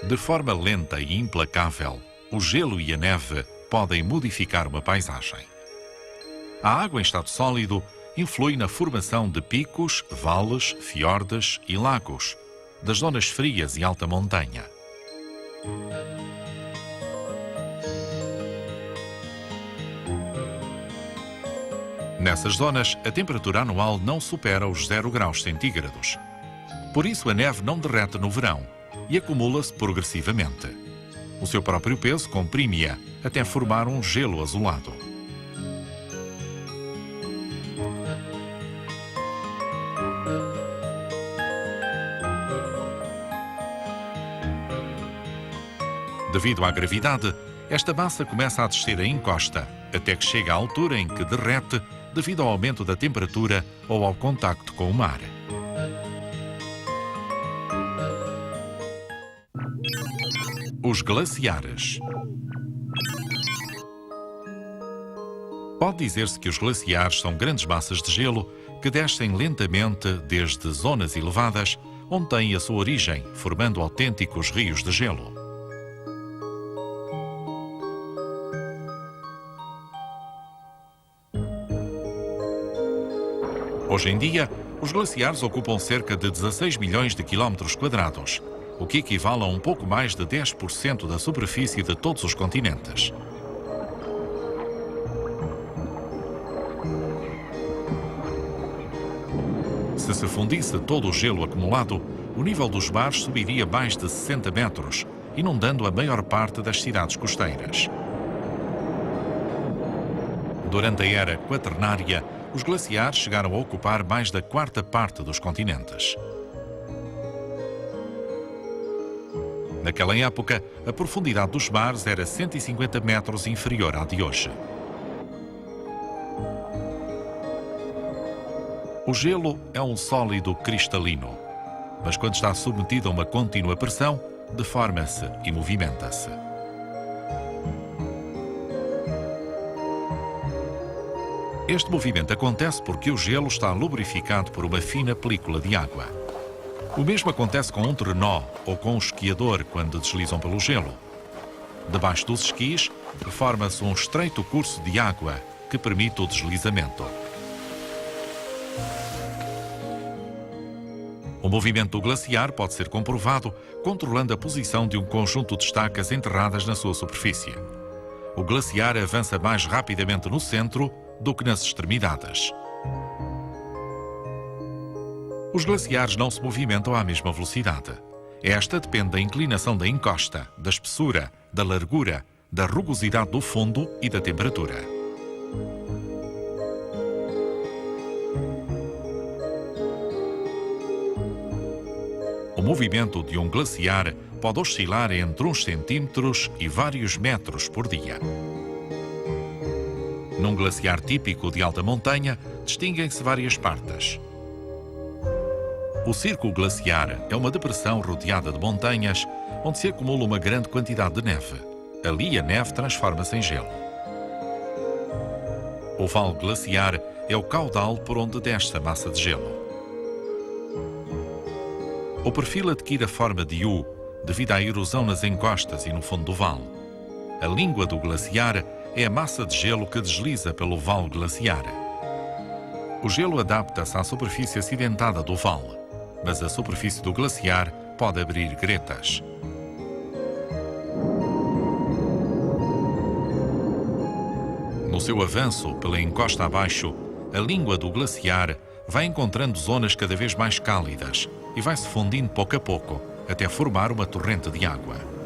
De forma lenta e implacável, o gelo e a neve podem modificar uma paisagem. A água em estado sólido influi na formação de picos, vales, fiordes e lagos, das zonas frias e alta montanha. Nessas zonas, a temperatura anual não supera os 0 graus centígrados. Por isso, a neve não derrete no verão e acumula-se progressivamente. O seu próprio peso comprime-a até formar um gelo azulado. Devido à gravidade, esta massa começa a descer a encosta, até que chega à altura em que derrete devido ao aumento da temperatura ou ao contacto com o mar. Os glaciares. Pode dizer-se que os glaciares são grandes massas de gelo que descem lentamente desde zonas elevadas, onde têm a sua origem, formando autênticos rios de gelo. Hoje em dia, os glaciares ocupam cerca de 16 milhões de quilómetros quadrados, o que equivale a um pouco mais de 10% da superfície de todos os continentes. Se se fundisse todo o gelo acumulado, o nível dos mares subiria mais de 60 metros, inundando a maior parte das cidades costeiras. Durante a era quaternária, os glaciares chegaram a ocupar mais da quarta parte dos continentes. Naquela época, a profundidade dos mares era 150 metros inferior à de hoje. O gelo é um sólido cristalino, mas quando está submetido a uma contínua pressão, deforma-se e movimenta-se. Este movimento acontece porque o gelo está lubrificado por uma fina película de água. O mesmo acontece com um trenó ou com um esquiador quando deslizam pelo gelo. Debaixo dos esquis, forma-se um estreito curso de água que permite o deslizamento. O movimento do glaciar pode ser comprovado controlando a posição de um conjunto de estacas enterradas na sua superfície. O glaciar avança mais rapidamente no centro do que nas extremidades. Os glaciares não se movimentam à mesma velocidade. Esta depende da inclinação da encosta, da espessura, da largura, da rugosidade do fundo e da temperatura. O movimento de um glaciar pode oscilar entre uns centímetros e vários metros por dia. Num glaciar típico de alta montanha, distinguem-se várias partes. O círculo glaciar é uma depressão rodeada de montanhas, onde se acumula uma grande quantidade de neve. Ali a neve transforma-se em gelo. O vale glaciar é o caudal por onde desce a massa de gelo. O perfil adquire a forma de U devido à erosão nas encostas e no fundo do vale. A língua do glaciar é a massa de gelo que desliza pelo vale glaciar. O gelo adapta-se à superfície acidentada do vale, mas a superfície do glaciar pode abrir gretas. No seu avanço pela encosta abaixo, a língua do glaciar vai encontrando zonas cada vez mais cálidas e vai se fundindo pouco a pouco, até formar uma torrente de água.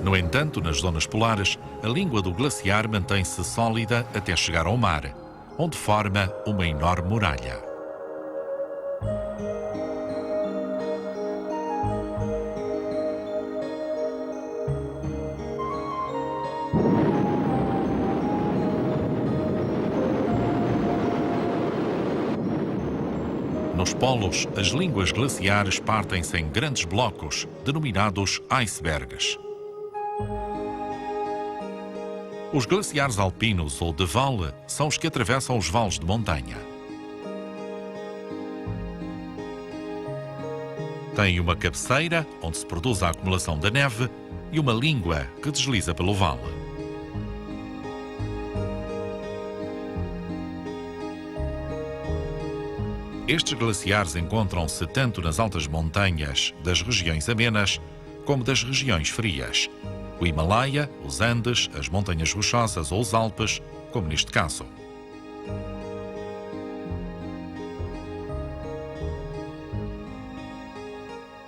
No entanto, nas zonas polares, a língua do glaciar mantém-se sólida até chegar ao mar, onde forma uma enorme muralha. Nos polos, as línguas glaciares partem-se em grandes blocos, denominados icebergs. Os glaciares alpinos ou de vale são os que atravessam os vales de montanha. Têm uma cabeceira, onde se produz a acumulação da neve, e uma língua que desliza pelo vale. Estes glaciares encontram-se tanto nas altas montanhas das regiões amenas, como das regiões frias. O Himalaia, os Andes, as montanhas rochosas ou os Alpes, como neste caso.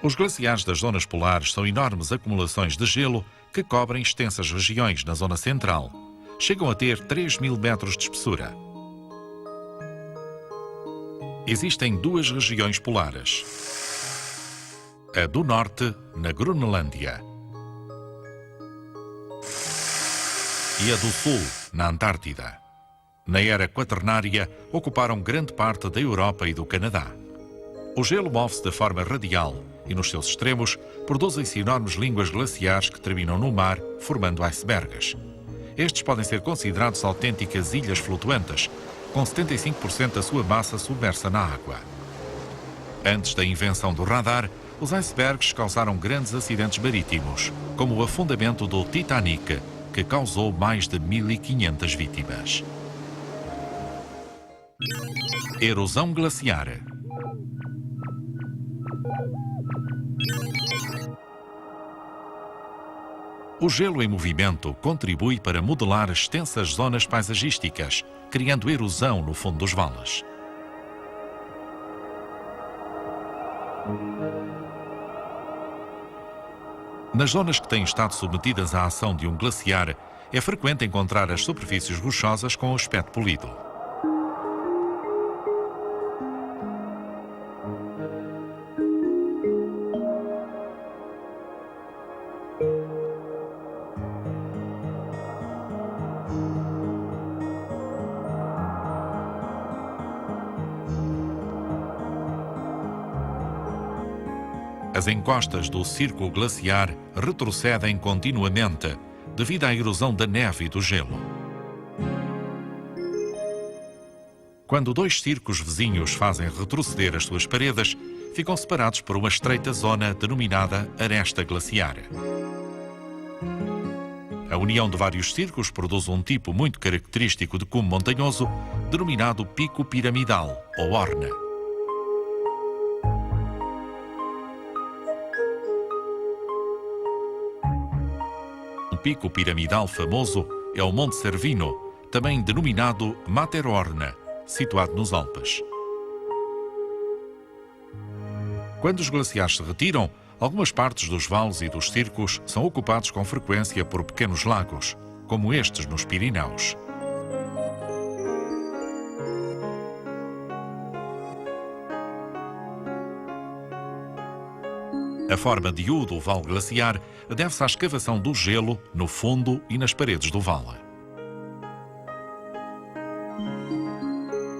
Os glaciares das zonas polares são enormes acumulações de gelo que cobrem extensas regiões na zona central. Chegam a ter 3.000 metros de espessura. Existem duas regiões polares. A do norte, na Groenlândia, e a do sul, na Antártida. Na era quaternária, ocuparam grande parte da Europa e do Canadá. O gelo move-se de forma radial e, nos seus extremos, produzem-se enormes línguas glaciares que terminam no mar, formando icebergs. Estes podem ser considerados autênticas ilhas flutuantes, com 75% da sua massa submersa na água. Antes da invenção do radar, os icebergs causaram grandes acidentes marítimos, como o afundamento do Titanic, que causou mais de 1.500 vítimas. Erosão glaciar. O gelo em movimento contribui para modelar extensas zonas paisagísticas, criando erosão no fundo dos vales. Nas zonas que têm estado submetidas à ação de um glaciar, é frequente encontrar as superfícies rochosas com aspecto polido. As encostas do círculo glaciar retrocedem continuamente devido à erosão da neve e do gelo. Quando dois circos vizinhos fazem retroceder as suas paredes, ficam separados por uma estreita zona denominada aresta glaciar. A união de vários circos produz um tipo muito característico de cume montanhoso, denominado pico piramidal ou horna. Um pico piramidal famoso é o Monte Cervino, também denominado Matterhorn, situado nos Alpes. Quando os glaciares se retiram, algumas partes dos vales e dos circos são ocupados com frequência por pequenos lagos, como estes nos Pirineus. A forma de U do vale glaciar deve-se à escavação do gelo no fundo e nas paredes do vale.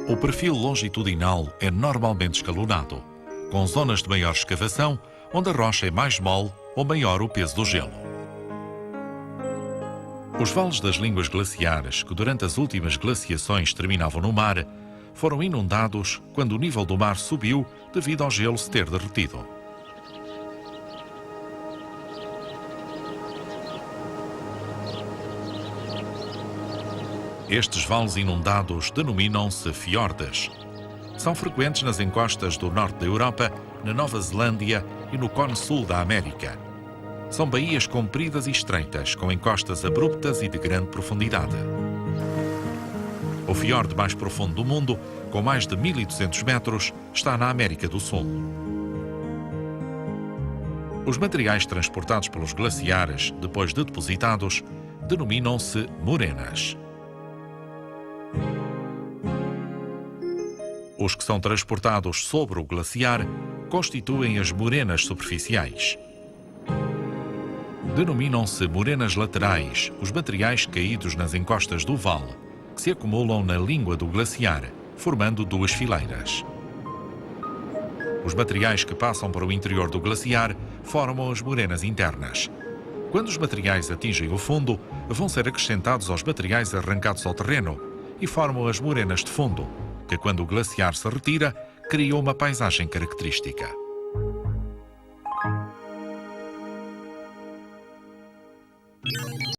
O perfil longitudinal é normalmente escalonado, com zonas de maior escavação, onde a rocha é mais mole ou maior o peso do gelo. Os vales das línguas glaciares, que durante as últimas glaciações terminavam no mar, foram inundados quando o nível do mar subiu devido ao gelo se ter derretido. Estes vales inundados denominam-se fiordes. São frequentes nas encostas do norte da Europa, na Nova Zelândia e no cone sul da América. São baías compridas e estreitas, com encostas abruptas e de grande profundidade. O fiorde mais profundo do mundo, com mais de 1.200 metros, está na América do Sul. Os materiais transportados pelos glaciares, depois de depositados, denominam-se morenas. Os que são transportados sobre o glaciar constituem as morenas superficiais. Denominam-se morenas laterais os materiais caídos nas encostas do vale, que se acumulam na língua do glaciar, formando duas fileiras. Os materiais que passam para o interior do glaciar formam as morenas internas. Quando os materiais atingem o fundo, vão ser acrescentados aos materiais arrancados ao terreno e formam as morenas de fundo, que quando o glaciar se retira, criam uma paisagem característica.